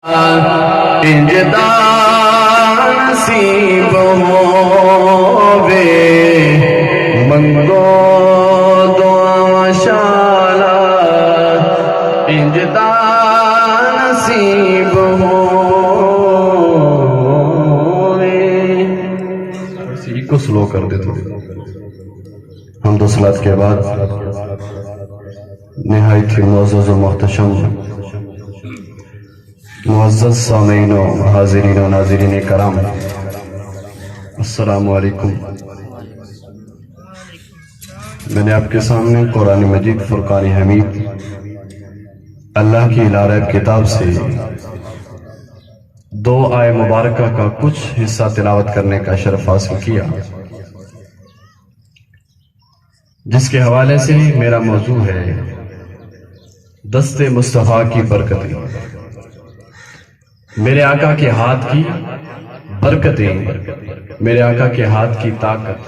انجدا نصیب ہووے منگو دعا شالا انجدا نصیب ہووے. اسی کو سلو کر دے تو حمد و صلات کے بعد نہایت ہی معزز و محتشم معزز سامعین و حاضرین و ناظرین کرام، السلام علیکم. میں نے آپ کے سامنے قرآن مجید فرقان حمید اللہ کی لا ریب کتاب سے 2 آیے مبارکہ کا کچھ حصہ تلاوت کرنے کا شرف حاصل کیا، جس کے حوالے سے میرا موضوع ہے دست مصطفیٰ کی برکتیں. میرے آقا کے ہاتھ کی برکتیں، میرے آقا کے ہاتھ کی طاقت،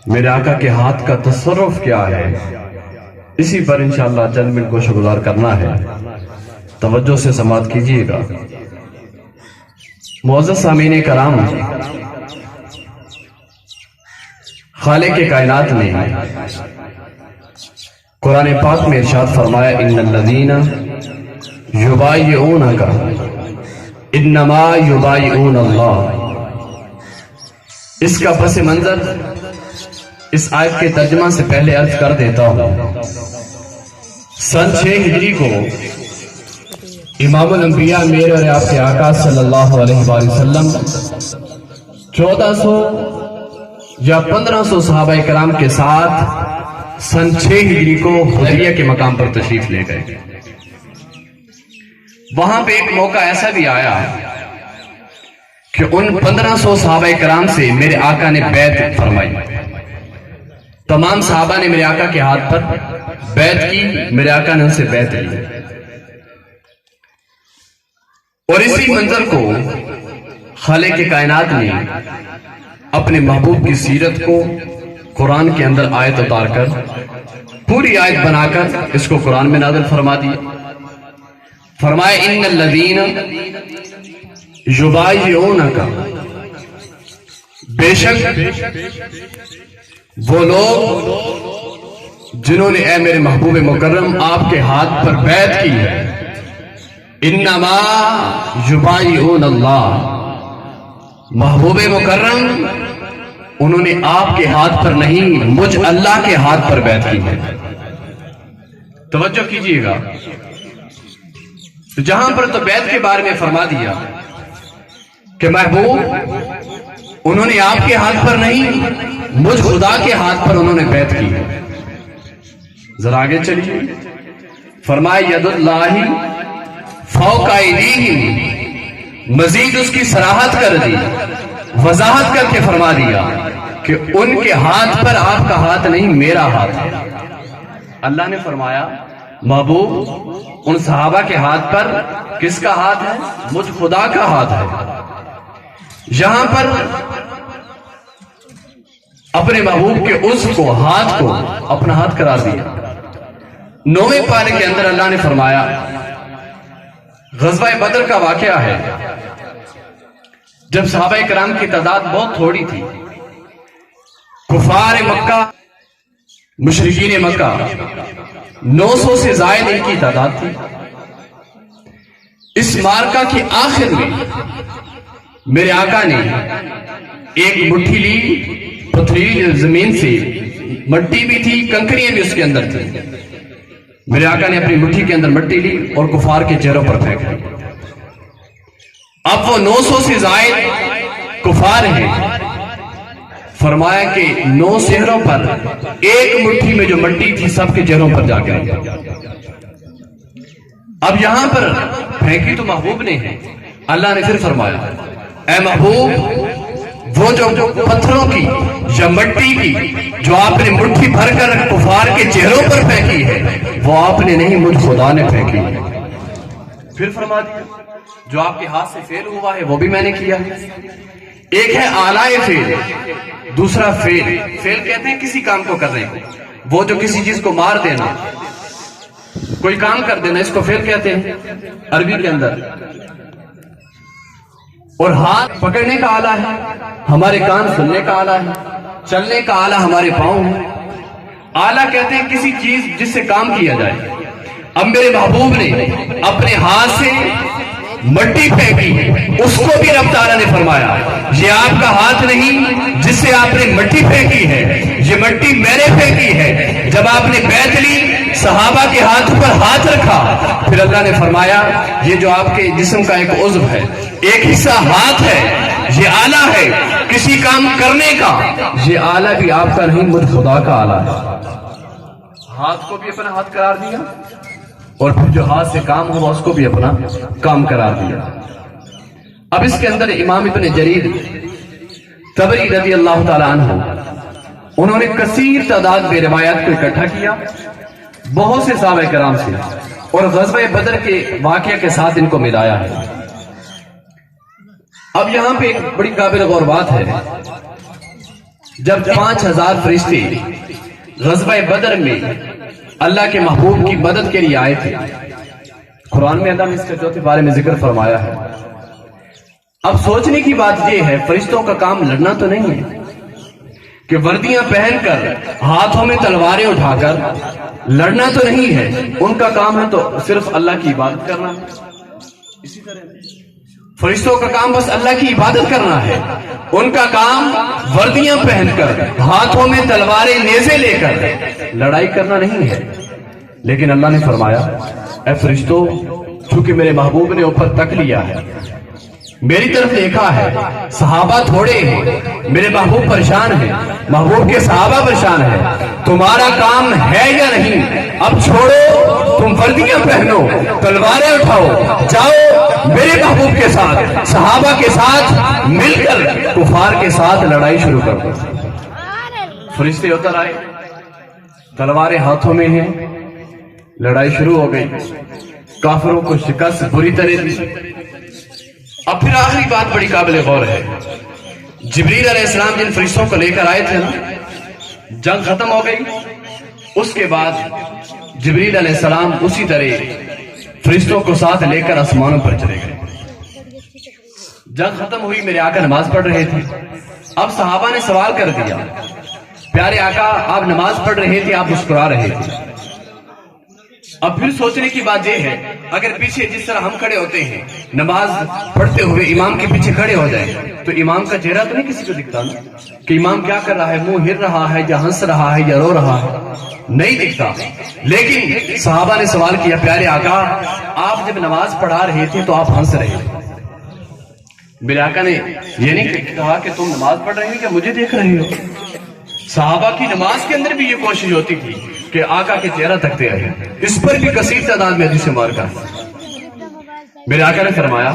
میرے آقا کے ہاتھ کا تصرف کیا ہے، اسی پر انشاءاللہ چند منٹ کو شگزار کرنا ہے. توجہ سے سماعت کیجئے گا. معزز سامعین کرام، خالق کائنات نے قرآن پاک میں ارشاد فرمایا ان الذین یبایعونک انما یبایعون اللہ. اس کا پس منظر اس آیت کے ترجمہ سے پہلے عرض کر دیتا ہوں. سن 6 ہجری کو امام الانبیاء میرے اور آپ کے آقا صلی اللہ علیہ وآلہ وسلم 1400 یا 1500 صحابہ کرام کے ساتھ سن 6 ہجری کو حدیبیہ کے مقام پر تشریف لے گئے. وہاں پہ ایک موقع ایسا بھی آیا کہ ان 1500 صحابہ کرام سے میرے آقا نے بیعت فرمائی. تمام صحابہ نے میرے آقا کے ہاتھ پر بیعت کی، میرے آقا نے ان سے بیعت لی. اور اسی منظر کو خالق کائنات نے اپنے محبوب کی سیرت کو قرآن کے اندر آیت اتار کر پوری آیت بنا کر اس کو قرآن میں نازل فرما دیا. فرمایا ان الذین یبایعونک، بے شک وہ لوگ جنہوں نے اے میرے محبوب مکرم آپ کے ہاتھ پر بیعت کی ہے، انما یبایعون اللہ، محبوب مکرم انہوں نے آپ کے ہاتھ پر نہیں مجھ اللہ کے ہاتھ پر بیعت کی ہے. توجہ کیجئے گا. جہاں پر تو بیعت کے بارے میں فرما دیا کہ محبوب انہوں نے آپ کے ہاتھ پر نہیں مجھ خدا کے ہاتھ پر انہوں نے بیعت کی ہے. ذرا آگے چلیے. فرمایا ید اللہ فوق ایدیہم، مزید اس کی صراحت کر دی، وضاحت کر کے فرما دیا کہ ان کے ہاتھ پر آپ کا ہاتھ نہیں میرا ہاتھ ہے. اللہ نے فرمایا محبوب ان صحابہ کے ہاتھ پر کس کا ہاتھ ہے؟ مجھ خدا کا ہاتھ ہے. یہاں پر اپنے محبوب کے اس کو ہاتھ کو اپنا ہاتھ قرار دیا. 9ویں پارے کے اندر اللہ نے فرمایا، غزوہ بدر کا واقعہ ہے جب صحابہ کرام کی تعداد بہت تھوڑی تھی. کفار مکہ، مشرکین مکہ 900 سے زائد ان کی تعداد تھی. اس مارکہ کی آخر میں میرے آقا نے ایک مٹھی لی، پتھریلی زمین سے، مٹی بھی تھی، کنکریاں بھی اس کے اندر تھی. میرے آقا نے اپنی مٹھی کے اندر مٹی لی اور کفار کے چہروں پر پھینک دی. اب وہ 900 سے زائد کفار ہیں. فرمایا کہ 9 چہروں پر ایک مٹھی میں جو مٹی تھی سب کے چہروں پر جا گئی. اب یہاں پر پھینکی تو محبوب نے ہے. اللہ نے پھر فرمایا اے محبوب وہ جو پتھروں کی یا مٹی کی جو آپ نے مٹھی بھر کر کفار کے چہروں پر پھینکی ہے وہ آپ نے نہیں مجھ خدا نے پھینکی ہے. پھر فرما دیا جو آپ کے ہاتھ سے فعل ہوا ہے وہ بھی میں نے کیا. ایک ہے آلائے فعل، دوسرا فعل. فعل کہتے ہیں کسی کام کو کر رہے ہیں، وہ جو کسی چیز کو مار دینا. کوئی کام کر دینا، اس کو فعل کہتے ہیں عربی کے اندر. اور ہاتھ پکڑنے کا آلہ ہے، ہمارے کان سننے کا آلہ ہے، چلنے کا آلہ ہمارے پاؤں ہے. آلہ کہتے ہیں کسی چیز جس سے کام کیا جائے. اب میرے محبوب نے اپنے ہاتھ سے مٹی پھینکی، اس کو بھی رب تعالیٰ نے فرمایا یہ آپ کا ہاتھ نہیں جس سے آپ نے مٹی پھینکی ہے، یہ مٹی میں نے پھینکی ہے. جب آپ نے بیعت لی، صحابہ کے ہاتھ پر ہاتھ رکھا، پھر اللہ نے فرمایا یہ جو آپ کے جسم کا ایک عضو ہے، ایک حصہ ہاتھ ہے، یہ آلہ ہے کسی کام کرنے کا. یہ آلہ بھی آپ کا نہیں، مجھ خدا کا آلہ ہے. ہاتھ کو بھی اپنا ہاتھ قرار دیا اور پھر جو ہاتھ سے کام ہوا اس کو بھی اپنا کام قرار دیا. اب اس کے اندر امام ابن جریر طبری رضی اللہ تعالیٰ عنہ، انہوں نے کثیر تعداد میں روایات کو اکٹھا کیا بہت سے صحابہ کرام سے، اور غزوہ بدر کے واقعہ کے ساتھ ان کو ملایا ہے. اب یہاں پہ ایک بڑی قابل غور بات ہے. جب 5000 فرشتے غزوہ بدر میں اللہ کے محبوب کی مدد کے لیے آئے تھے، قرآن میں اللہ نے اس کے چوتھے بارے میں ذکر فرمایا ہے. اب سوچنے کی بات یہ ہے، فرشتوں کا کام لڑنا تو نہیں ہے کہ وردیاں پہن کر ہاتھوں میں تلواریں اٹھا کر لڑنا تو نہیں ہے. ان کا کام ہے تو صرف اللہ کی عبادت کرنا ہے. اسی طرح فرشتوں کا کام بس اللہ کی عبادت کرنا ہے. ان کا کام وردیاں پہن کر ہاتھوں میں تلواریں نیزے لے کر لڑائی کرنا نہیں ہے. لیکن اللہ نے فرمایا اے فرشتوں، چونکہ میرے محبوب نے اوپر تک لیا ہے، میری طرف دیکھا ہے، صحابہ تھوڑے ہیں، میرے محبوب پریشان ہیں، محبوب کے صحابہ پریشان ہیں، تمہارا کام ہے یا نہیں؟ اب چھوڑو، تم وردیاں پہنو، تلواریں اٹھاؤ، جاؤ میرے محبوب کے ساتھ، صحابہ کے ساتھ مل کر کفار کے ساتھ لڑائی شروع کر دو. فرشتے اتر آئے، تلواریں ہاتھوں میں ہیں، لڑائی شروع ہو گئی، کافروں کو شکست بری طرح دی. اب پھر آخری بات بڑی قابل غور ہے. جبریل علیہ السلام جن فرشتوں کو لے کر آئے تھے نا، جنگ ختم ہو گئی. اس کے بعد جبریل علیہ السلام اسی طرح فرشتوں کو ساتھ لے کر آسمانوں پر چلے گئے. جنگ ختم ہوئی، میرے آقا نماز پڑھ رہے تھے. اب صحابہ نے سوال کر دیا، پیارے آقا آپ نماز پڑھ رہے تھے، آپ مسکرا رہے تھے. اب پھر سوچنے کی بات یہ ہے، اگر پیچھے جس طرح ہم کھڑے ہوتے ہیں نماز پڑھتے ہوئے امام کے پیچھے کھڑے ہو جائیں تو امام کا چہرہ تو نہیں کسی کو دکھتا نا کہ امام کیا کر رہا ہے، منہ ہل رہا ہے یا ہنس رہا ہے یا رو رہا ہے، نہیں دکھتا. لیکن صحابہ نے سوال کیا، پیارے آقا آپ جب نماز پڑھا رہے تھے تو آپ ہنس رہے تھے. میرے آقا نے یہ نہیں کہا کہ تم نماز پڑھ رہے ہو کہ مجھے دیکھ رہے ہو. صحابہ کی نماز کے اندر بھی یہ کوشش ہوتی تھی کہ آقا کے چہرہ تکتے رہے. اس پر بھی کثیر تعداد میں حدیث مبارکہ ہے. میرے آقا نے فرمایا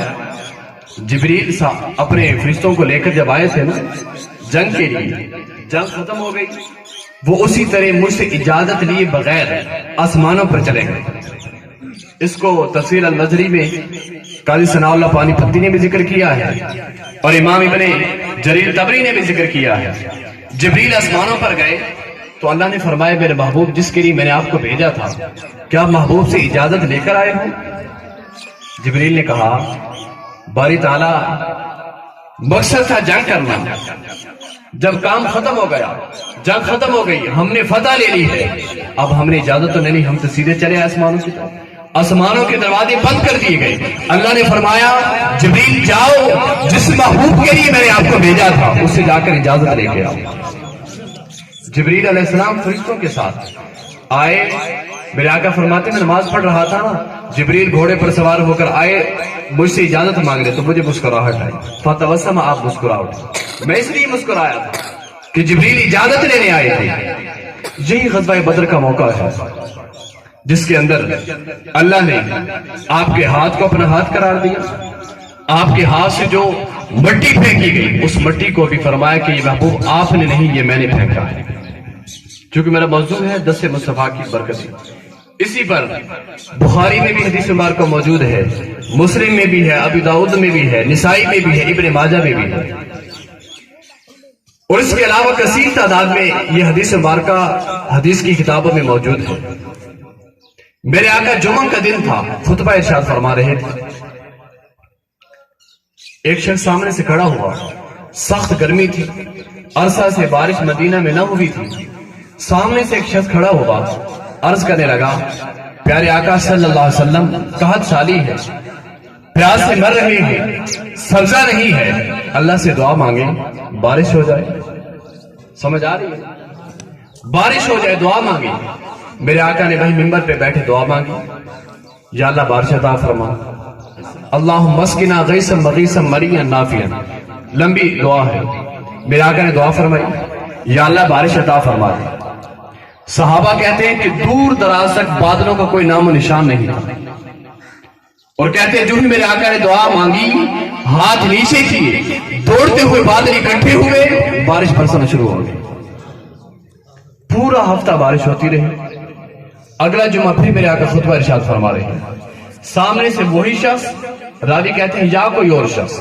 جبریل اپنے فرشتوں کو لے کر جب آئے تھے نا جنگ کے لیے، جنگ ختم ہو گئی، وہ اسی طرح مجھ سے اجازت لیے بغیر آسمانوں پر چلے گئے. اس کو تفسیر النظری میں قاضی ثناء اللہ پانی پتی نے بھی ذکر کیا ہے اور امام ابن جریر طبری نے بھی ذکر کیا ہے. جبریل آسمانوں پر گئے تو اللہ نے فرمایا میرے محبوب جس کے لیے میں نے آپ کو بھیجا تھا کیا آپ محبوب سے اجازت لے کر آئے ہو؟ جبریل نے کہا باری تعالیٰ مقصد تھا جنگ کرنا، جب کام ختم ہو گیا، جنگ ختم ہو گئی، ہم نے فتح لے لی ہے، اب ہم نے اجازت تو نہیں لی، ہم تو سیدھے چلے آسمانوں کی طرف. آسمانوں کے دروازے بند کر دیے گئے. اللہ نے فرمایا جبریل جاؤ، جس محبوب کے لیے میں نے آپ کو بھیجا تھا اس سے جا کر اجازت لے کے آؤ. جبریل علیہ السلام فرشتوں کے ساتھ آئے. میرے آقا فرماتے میں نماز پڑھ رہا تھا نا، جبریل گھوڑے پر سوار ہو کر آئے، مجھ سے اجازت مانگ رہے تو مجھے مسکراہٹ آئی. فتبسم، آپ مسکرا اٹھے. میں اس لیے مسکرایا تھا کہ جبریل اجازت لینے آئے تھے. یہی غزوہ بدر کا موقع ہے جس کے اندر اللہ نے آپ کے ہاتھ کو اپنا ہاتھ قرار دیا. آپ کے ہاتھ سے جو مٹی پھینکی گئی اس مٹی کو بھی فرمایا کہ یہ محبوب آپ نے نہیں، یہ میں نے پھینکا ہے. چونکہ میرا موضوع ہے دست مصطفیٰ کی برکت، اسی پر بخاری میں بھی حدیث مبارکہ موجود ہے، مسلم میں بھی ہے، ابی داؤد میں بھی ہے، نسائی میں بھی ہے، ابن ماجہ میں بھی ہے، اور اس کے علاوہ کثیر تعداد میں یہ حدیث مبارکہ حدیث کی کتابوں میں موجود ہے. میرے آقا جمعہ کا دن تھا، خطبہ ارشاد فرما رہے تھے. ایک شخص سامنے سے کھڑا ہوا، سخت گرمی تھی، عرصہ سے بارش مدینہ میں نہ ہوئی تھی. سامنے سے ایک شخص کھڑا ہوا، عرض کرنے لگا پیارے آقا صلی اللہ علیہ وسلم قحط سالی ہے، پیاس سے مر رہے ہیں، سبزہ نہیں ہے، اللہ سے دعا مانگے بارش ہو جائے. سمجھ آ رہی ہے؟ بارش ہو جائے، دعا مانگے. میرے آقا نے بھائی ممبر پہ بیٹھے دعا مانگی، یا اللہ بارش عطا فرما، اللہم اسقنا غیثا مغیثا مریا نافعا. لمبی دعا ہے. میرے آقا نے دعا فرمائی، یا اللہ بارش عطا فرما دے. صحابہ کہتے ہیں کہ دور دراز تک بادلوں کا کوئی نام و نشان نہیں تھا، اور کہتے ہیں جو ہی میرے آقا نے دعا مانگی، ہاتھ نیچے کیے، دوڑتے ہوئے بادل اکٹھے ہوئے، بارش برسنا شروع ہو گئی. پورا ہفتہ بارش ہوتی رہی. اگلا جمعہ پھر میرے آقا خطبہ ارشاد فرما رہے ہیں. سامنے سے وہی شخص، راوی کہتے ہیں یا کوئی اور شخص،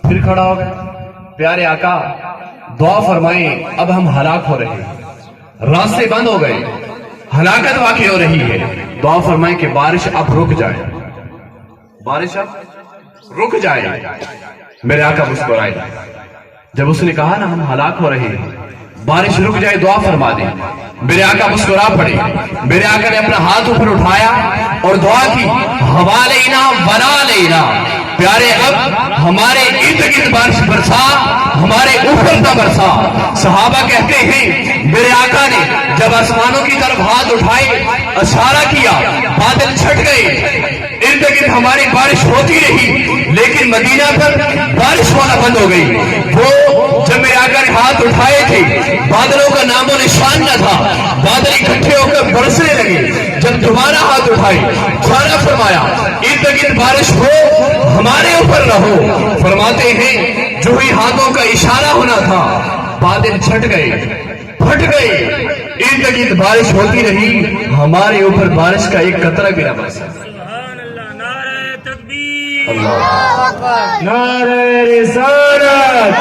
پھر کھڑا ہو گیا. پیارے آقا دعا فرمائیں، اب ہم ہلاک ہو رہے ہیں، راستے بند ہو گئے، ہلاکت واقع ہو رہی ہے، دعا فرمائیں کہ بارش اب رک جائے، بارش اب رک جائے. میرے آقا مسکرائے. جب اس نے کہا نا ہم ہلاک ہو رہے ہیں، بارش رک جائے، دعا فرما دیں، میرے آقا مسکرا پڑے. میرے آقا نے اپنا ہاتھ اوپر اٹھایا اور دعا کی، ہوا لینا بنا لینا، پیارے اب ہمارے ارد گرد بارش برسا، ہمارے اوپر نہ برسا. صحابہ کہتے ہیں میرے آقا نے جب آسمانوں کی طرف ہاتھ اٹھائے، اشارہ کیا، بادل چھٹ گئے، ارد گرد ہماری بارش ہوتی رہی، لیکن مدینہ پر بارش ہونا بند ہو گئی. وہ جب میرے آقا نے ہاتھ اٹھائے تھے، بادلوں کا نام و نشان نہ تھا، بادل اکٹھے ہو کر برسنے لگے. جب دوبارہ ہاتھ اٹھائے، اشارہ فرمایا ارد گرد بارش ہو، ہمارے اوپر نہ ہو. فرماتے ہیں جو ہی ہاتھوں کا اشارہ ہونا تھا، بادل چھٹ گئے، پھٹ گئے، ارد گرد بارش ہوتی رہی، ہمارے اوپر بارش کا ایک قطرہ بھی نہ برسا. نعرہ رسالت،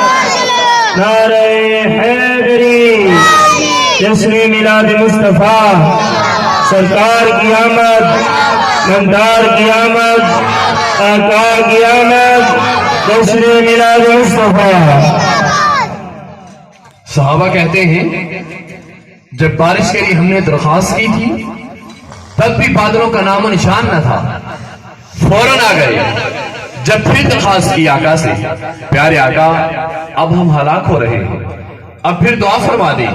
نعرہ حیدری، جشن میلاد مصطفیٰ، سرکار کی آمد، مندار کی آمد، آقا کی آمد، جشن میلاد مصطفیٰ. صحابہ کہتے ہیں جب بارش کے لیے ہم نے درخواست کی تھی، تب بھی بادلوں کا نام و نشان نہ تھا، فوراً آ گئے. جب پھر درخواست کی آقا سے، پیارے آقا اب ہم ہلاک ہو رہے ہیں، اب پھر دعا فرما دیں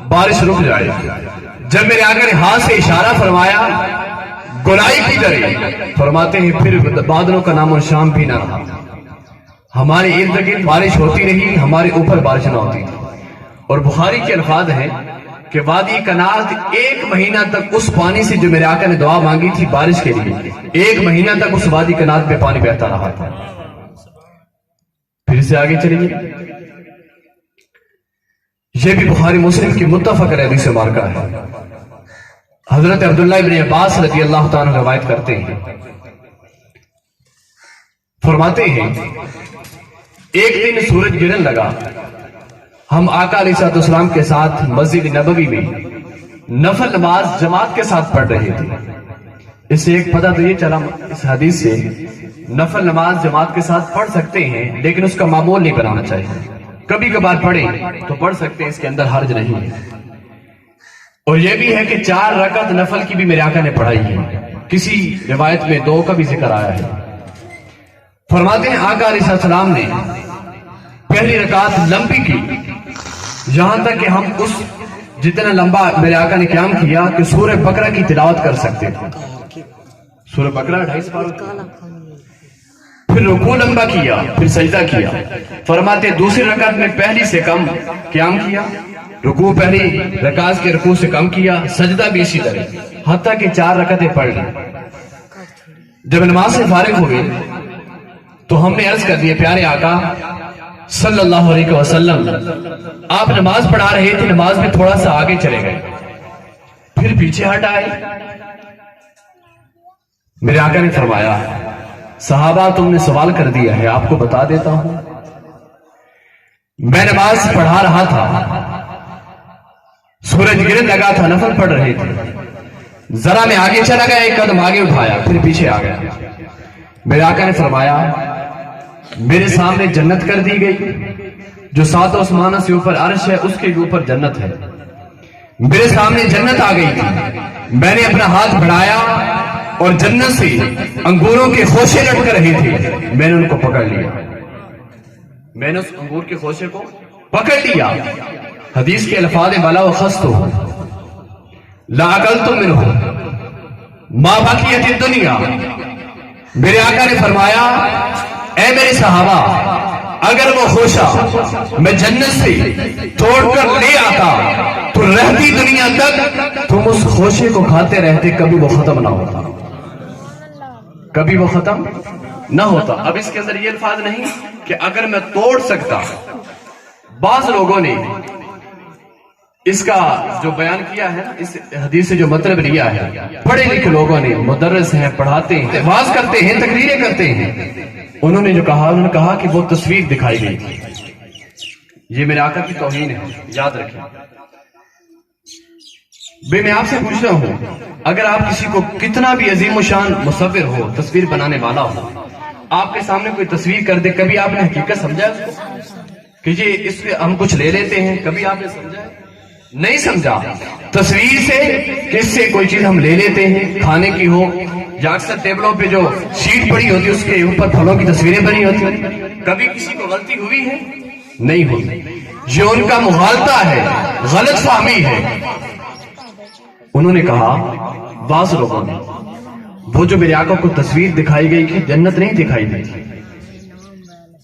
بارش رک جائے. جب میرے آقا نے ہاتھ سے اشارہ فرمایا گولائی کی طرح، فرماتے ہیں پھر بادلوں کا نام و نشان بھی نہ رہا، ہمارے ارد گرد بارش ہوتی رہی، ہمارے اوپر بارش نہ ہوتی تھی. اور بخاری کے الفاظ ہیں کہ وادی کنات ایک مہینہ تک اس پانی سے جو میرے آقا نے دعا مانگی تھی بارش کے لیے، ایک مہینہ تک اس وادی کنات پہ پانی بہتا رہا تھا. پھر سے آگے چلیے. یہ بھی بخاری مسلم کی متفق علیہ حدیث مبارکہ ہے. حضرت عبداللہ ابن عباس رضی اللہ تعالیٰ روایت کرتے ہیں، فرماتے ہیں ایک دن سورج گرنے لگا، ہم آقا علیہ الصلوۃ والسلام کے ساتھ مسجد نبوی میں نفل نماز جماعت کے ساتھ پڑھ رہے تھے. اس سے ایک پتہ تو یہ چلا اس حدیث سے، نفل نماز جماعت کے ساتھ پڑھ سکتے ہیں، لیکن اس کا معمول نہیں بنانا چاہیے. کبھی کبھار پڑھیں تو پڑھ سکتے ہیں، اس کے اندر حرج نہیں ہے. اور یہ بھی ہے کہ 4 رکعت نفل کی بھی میرے آقا نے پڑھائی ہے، کسی روایت میں 2 کا بھی ذکر آیا ہے. فرماتے ہیں آقا علیہ السلام نے پہلی رکعت لمبی کی، یہاں تک کہ ہم اس جتنا لمبا میرے آقا نے قیام کیا کہ سورہ بقرہ کی تلاوت کر سکتے تھے. سورہ بقرہ 2.5 پارہ. پھر رکوع لمبا کیا، پھر سجدہ کیا. فرماتے دوسری رکعت میں پہلی سے کم قیام کیا، رکوع پہلی رکعت کے رکوع سے کم کیا، سجدہ بھی اسی طرح، حتیٰ کہ 4 رکعتیں پڑھ لی. جب نماز سے فارغ ہوئے تو ہم نے عرض کر دیا پیارے آقا صلی اللہ علیہ وسلم آپ نماز پڑھا رہے تھے، نماز میں تھوڑا سا آگے چلے گئے، پھر پیچھے ہٹ آئے. میرے آقا نے فرمایا صحابہ تم نے سوال کر دیا ہے، آپ کو بتا دیتا ہوں. میں نماز پڑھا رہا تھا، سورج گرنے لگا تھا، نفل پڑھ رہے تھے، ذرا میں آگے چلا گیا، ایک قدم آگے اٹھایا، پھر پیچھے آ گیا۔ میرے آقا نے فرمایا میرے سامنے جنت کر دی گئی، جو 7 آسمانوں سے اوپر عرش ہے اس کے اوپر جنت ہے۔ میرے سامنے جنت آ گئی تھی، میں نے اپنا ہاتھ بڑھایا اور جنت سے انگوروں کے خوشے لٹک رہے تھے، میں نے ان کو پکڑ لیا، میں نے اس انگور کے خوشے کو پکڑ لیا۔ حدیث کے الفاظ والا وخست ہو لا اکلتم منہ ما بقیت الدنیا۔ میرے آقا نے فرمایا اے میرے صحابہ، اگر وہ خوشہ میں جنت سے توڑ کر لے آتا تو رہتی دنیا تک تم اس خوشے کو کھاتے رہتے، کبھی وہ ختم نہ ہوتا، کبھی وہ ختم نہ ہوتا۔ اب اس کے اندر یہ الفاظ نہیں کہ اگر میں توڑ سکتا، بعض لوگوں نے اس کا جو بیان کیا ہے، اس حدیث سے جو مطلب لیا ہے، پڑھے لکھے لوگوں نے، مدرس ہیں، پڑھاتے ہیں، واعظ کرتے ہیں، تقریریں کرتے ہیں، انہوں نے جو کہا، انہوں نے کہا کہ وہ تصویر دکھائی گئی تھی۔ یہ میرے آقا کی توہین ہے، یاد رکھیں۔ بھئی میں آپ سے پوچھ رہا ہوں، اگر آپ کسی کو کتنا بھی عظیم و شان مصور ہو، تصویر بنانے والا ہو، آپ کے سامنے کوئی تصویر کر دے، کبھی آپ نے حقیقت سمجھا اس کو کہ یہ اس سے ہم کچھ لے لیتے ہیں؟ کبھی آپ نے سمجھا؟ نہیں سمجھا۔ تصویر سے کس سے کوئی چیز ہم لے لیتے ہیں، کھانے کی ہو یا اکثر ٹیبلوں پہ جو شیٹ پڑی ہوتی ہے اس کے اوپر پھلوں کی تصویریں بنی ہوتی ہیں، کبھی کسی کو غلطی ہوئی ہے؟ نہیں ہوئی۔ یہ ان کا مغالطہ ہے، غلط فہمی ہے۔ انہوں نے کہا بعض لوگوں نے، وہ جو میرے آقا کو تصویر دکھائی گئی کہ جنت نہیں دکھائی دی۔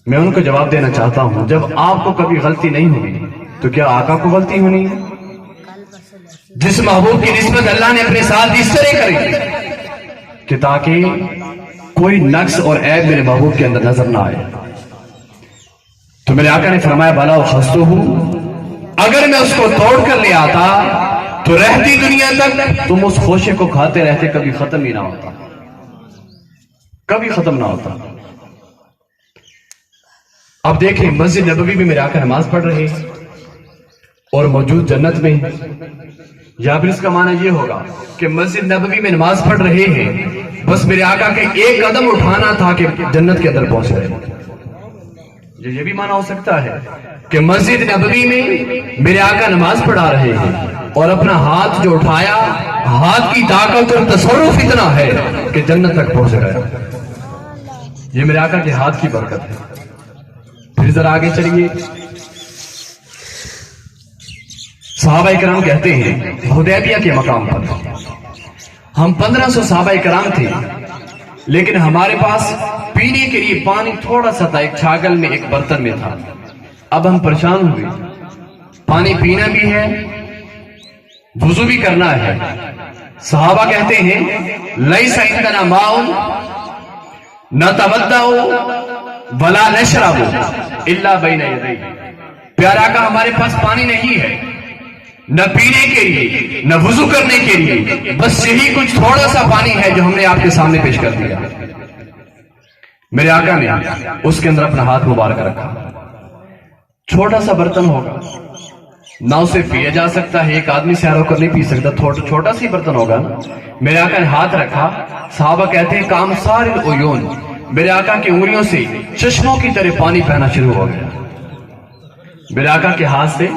میں ان کو جواب دینا چاہتا ہوں، جب آپ کو کبھی غلطی نہیں ہوئی تو کیا آقا کو غلطی ہونی ہے؟ جس محبوب کی نسبت اللہ نے اپنے ساتھ اس طرح کری کہ تاکہ کوئی نقص اور عیب میرے محبوب کے اندر نظر نہ آئے، تو میرے آقا نے فرمایا بالا وخستہ ہوں، اگر میں اس کو توڑ کر لے آتا تو رہتی دنیا تک تم اس خوشے کو کھاتے رہتے، کبھی ختم ہی نہ ہوتا، کبھی ختم نہ ہوتا۔ اب دیکھیں مسجد نبوی میں میرے آقا نماز پڑھ رہے ہیں اور موجود جنت میں، یا پھر اس کا معنی یہ ہوگا کہ مسجد نبوی میں نماز پڑھ رہے ہیں، بس میرے آقا کے ایک قدم اٹھانا تھا کہ جنت کے اندر پہنچ گئے۔ یہ بھی معنی ہو سکتا ہے کہ مسجد نبوی میں میرے آقا نماز پڑھا رہے ہیں اور اپنا ہاتھ جو اٹھایا، ہاتھ کی طاقت اور تصرف اتنا ہے کہ جنت تک پہنچ گیا۔ یہ میرے آقا کے ہاتھ کی برکت ہے۔ پھر ذرا آگے چلیے، صحابہ کرام کہتے ہیں حدیبیہ کے مقام پر ہم 1500 صحابہ کرام تھے، لیکن ہمارے پاس پینے کے لیے پانی تھوڑا سا تھا، ایک چھاگل میں، ایک برتن میں تھا۔ اب ہم پریشان ہوئے، پانی پینا بھی ہے، وضو بھی کرنا ہے۔ صحابہ کہتے ہیں لیس عندنا ماء نتودع ولا نشرب الا بین یدیہ۔ پیارا کا ہمارے پاس پانی نہیں ہے، نہ پینے کے لیے نہ وضو کرنے کے لیے، بس یہی کچھ تھوڑا سا پانی ہے جو ہم نے آپ کے سامنے پیش کر دیا۔ میرے آقا نے اس کے اندر اپنا ہاتھ مبارک رکھا، چھوٹا سا برتن ہوگا، نہ اسے پیا جا سکتا ہے، ایک آدمی سے ہو کر نہیں پی سکتا، چھوٹا سی برتن ہوگا نا۔ میرے آقا نے ہاتھ رکھا، صحابہ کہتے ہیں کام سارے العیون، میرے آقا کی انگلیوں سے چشموں کی طرح پانی بہنا شروع ہو گیا، میرے آقا کے ہاتھ سے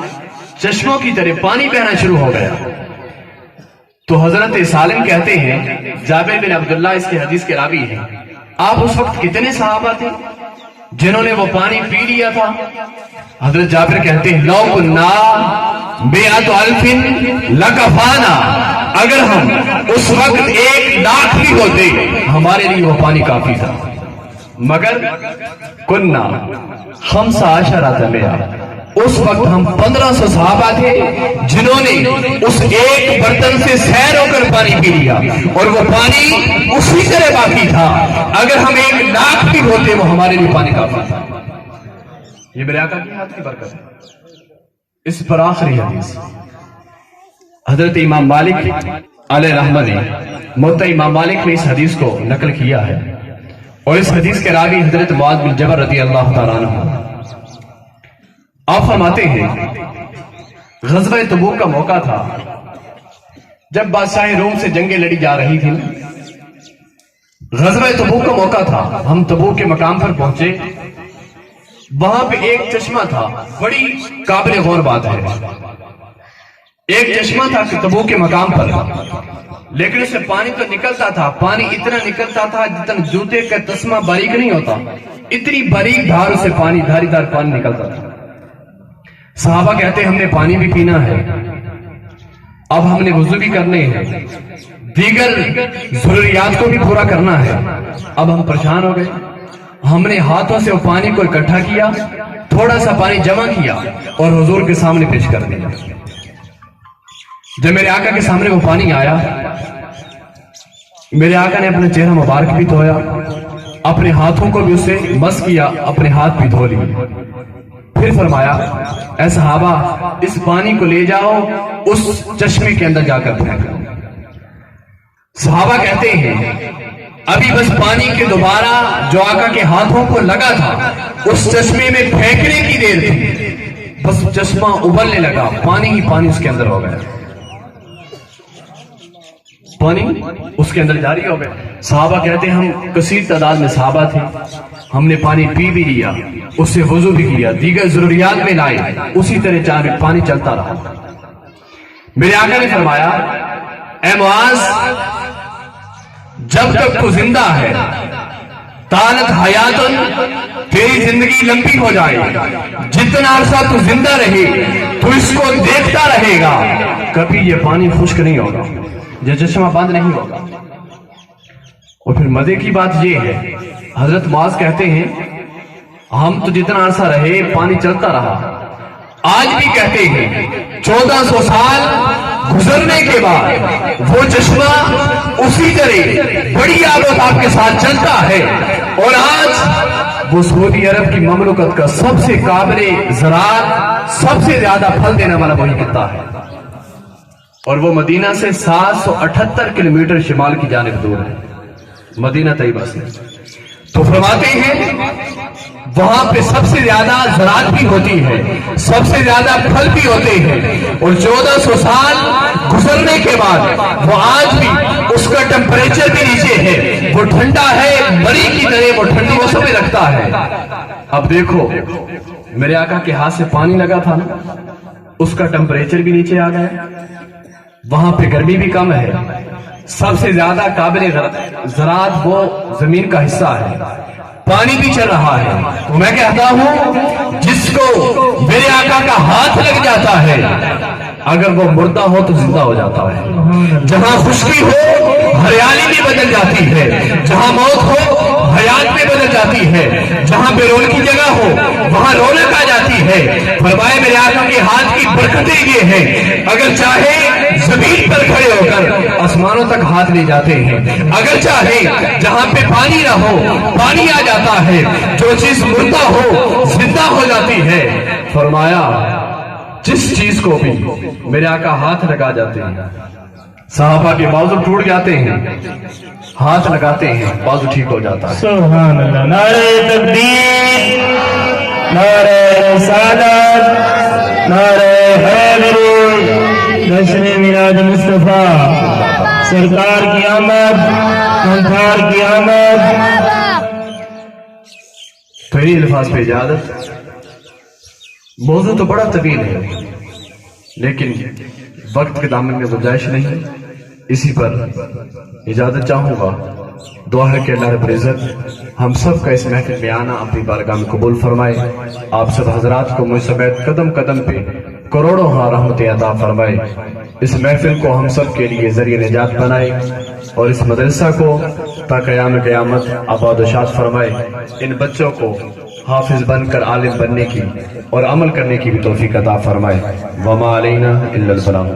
چشموں کی طرح پانی بہنا شروع ہو گیا۔ تو حضرت سالم کہتے ہیں، جابر بن عبداللہ اس کے حدیث کے راوی ہیں، آپ اس وقت کتنے صحابہ تھے جنہوں نے وہ پانی پی لیا تھا؟ حضرت جابر کہتے ہیں لو کنا مئۃ الف لکفانا، اگر ہم اس وقت 1,00,000 بھی ہوتے ہمارے لیے وہ پانی کافی تھا، مگر کنا 15 مئۃ، اس وقت ہم 1500 صحابہ تھے جنہوں نے اس ایک برتن سے سیر ہو کر پانی پی لیا، اور وہ پانی اسی طرح باقی تھا۔ اگر ہم 1,00,000 بھی ہوتے وہ ہمارے لیے پانی کافی تھا۔ یہ میرے آقا کی ہاتھ کی برکت ہے۔ اس پر آخری حدیث حضرت امام مالک علیہ رحمہ نے موطا امام مالک نے اس حدیث کو نقل کیا ہے، اور اس حدیث کے راوی حضرت معاذ بن جبل رضی اللہ تعالیٰ عنہ۔ آپ فرماتے ہیں غزوہ تبوک کا موقع تھا، جب بادشاہ روم سے جنگیں لڑی جا رہی تھی، غزوہ تبوک کا موقع تھا، ہم تبوک کے مقام پر پہنچے، وہاں پہ ایک چشمہ تھا، بڑی قابل غور بات ہے، ایک چشمہ تھا تبوک کے مقام پر، لیکن اس سے پانی تو نکلتا تھا، پانی اتنا نکلتا تھا جتنا جوتے کا تسمہ باریک نہیں ہوتا، اتنی باریک دھار سے پانی، دھاری دھار پانی نکلتا تھا۔ صحابہ کہتے ہیں ہم نے پانی بھی پینا ہے، اب ہم نے وضو بھی کرنے ہیں، دیگر ضروریات کو بھی پورا کرنا ہے۔ اب ہم پریشان ہو گئے، ہم نے ہاتھوں سے وہ پانی کو اکٹھا کیا، تھوڑا سا پانی جمع کیا اور حضور کے سامنے پیش کر دیا۔ جب میرے آقا کے سامنے وہ پانی آیا، میرے آقا نے اپنا چہرہ مبارک بھی دھویا، اپنے ہاتھوں کو بھی اسے مس کیا، اپنے ہاتھ بھی دھو لیے، پھر فرمایا اے صحابہ اس پانی کو لے جاؤ اس چشمے کے اندر جا کر پھینکو۔ صحابہ کہتے ہیں ابھی بس پانی کے دوبارہ جو آقا کے ہاتھوں کو لگا تھا اس چشمے میں پھینکنے کی دیر تھی، بس چشمہ ابلنے لگا، پانی ہی پانی اس کے اندر ہو گیا، پانی اس کے اندر جاری ہو گیا۔ صحابہ کہتے ہیں ہم کثیر تعداد میں صحابہ تھے، ہم نے پانی پی بھی لیا، اس سے وضو بھی کیا، دیگر ضروریات میں لائے، اسی طرح چاہے پانی چلتا رہا۔ میرے آقا نے فرمایا اے معاذ جب تک تو زندہ ہے، طالت حیاتن، تیری زندگی لمبی ہو جائے، جتنا عرصہ تو زندہ رہے تو اس کو دیکھتا رہے گا، کبھی یہ پانی خشک نہیں ہوگا، یہ چشمہ بند نہیں ہوگا۔ اور پھر مزے کی بات یہ ہے، حضرت معاذ کہتے ہیں ہم تو جتنا عرصہ رہے پانی چلتا رہا، آج بھی کہتے ہیں 1400 سال گزرنے کے بعد وہ چشمہ اسی طرح بڑی آب کے ساتھ چلتا ہے، اور آج وہ سعودی عرب کی مملکت کا سب سے قابل زراعت، سب سے زیادہ پھل دینے والا وہی خطہ ہے، اور وہ مدینہ سے 778 کلومیٹر شمال کی جانب دور ہے، مدینہ طیبہ سے۔ تو فرماتے ہیں وہاں پہ سب سے زیادہ زراعت بھی ہوتی ہے، سب سے زیادہ پھل بھی ہوتے ہیں، اور 1400 سال گزرنے کے بعد وہ آج بھی اس کا ٹیمپریچر بھی نیچے ہے، وہ ٹھنڈا ہے، مری کی طرح وہ ٹھنڈی موسم میں رکھتا ہے۔ اب دیکھو میرے آقا کے ہاتھ سے پانی لگا تھا نا، اس کا ٹیمپریچر بھی نیچے آ گیا، وہاں پہ گرمی بھی کم ہے، سب سے زیادہ قابل زراعت وہ زمین کا حصہ ہے، پانی بھی چل رہا ہے۔ تو میں کہتا ہوں جس کو میرے آقا کا ہاتھ لگ جاتا ہے اگر وہ مردہ ہو تو زندہ ہو جاتا ہے، جہاں خشکی ہو ہریالی بھی بدل جاتی ہے، جہاں موت ہو حیات میں بدل جاتی ہے، جہاں بے رون کی جگہ ہو وہاں رونق آ جاتی ہے۔ فرمائے میرے آقا کے ہاتھ کی برکتیں یہ ہیں، اگر چاہے زمین پر کھڑے ہو کر آسمانوں تک ہاتھ لے جاتے ہیں، اگر چاہے جہاں پہ پانی نہ ہو پانی آ جاتا ہے، جو چیز مردہ ہو زندہ ہو جاتی ہے۔ فرمایا جس چیز کو بھی میرے آقا ہاتھ لگا جاتے ہیں، صحابہ کے بازو ٹوٹ جاتے ہیں، ہاتھ لگاتے ہیں بازو ٹھیک ہو جاتا ہے۔ سبحان اللہ، نعرہ تکبیر، نعرہ رسالت، نعرہ حیدری، جشن میلاد مصطفیٰ، سرکار کی آمد، منتھار کی آمد۔ تو یہ الفاظ پہ اجازت، موضوع تو بڑا طویل ہے لیکن وقت کے دامن میں گنجائش نہیں، اسی پر اجازت چاہوں گا۔ دعا ہے کہ اللہ رب العزت ہم سب کا اس محفل میں آنا اپنی بارگاہ میں قبول فرمائے، آپ سب حضرات کو مجھ سمیت قدم قدم پہ کروڑوں رحمتیں عطا فرمائے، اس محفل کو ہم سب کے لیے ذریعہ نجات بنائے، اور اس مدرسہ کو تا قیام قیامت آباد و شاد فرمائے، ان بچوں کو حافظ بن کر عالم بننے کی اور عمل کرنے کی بھی توفیق عطا فرمائے۔ وما علینا الا البلاغ۔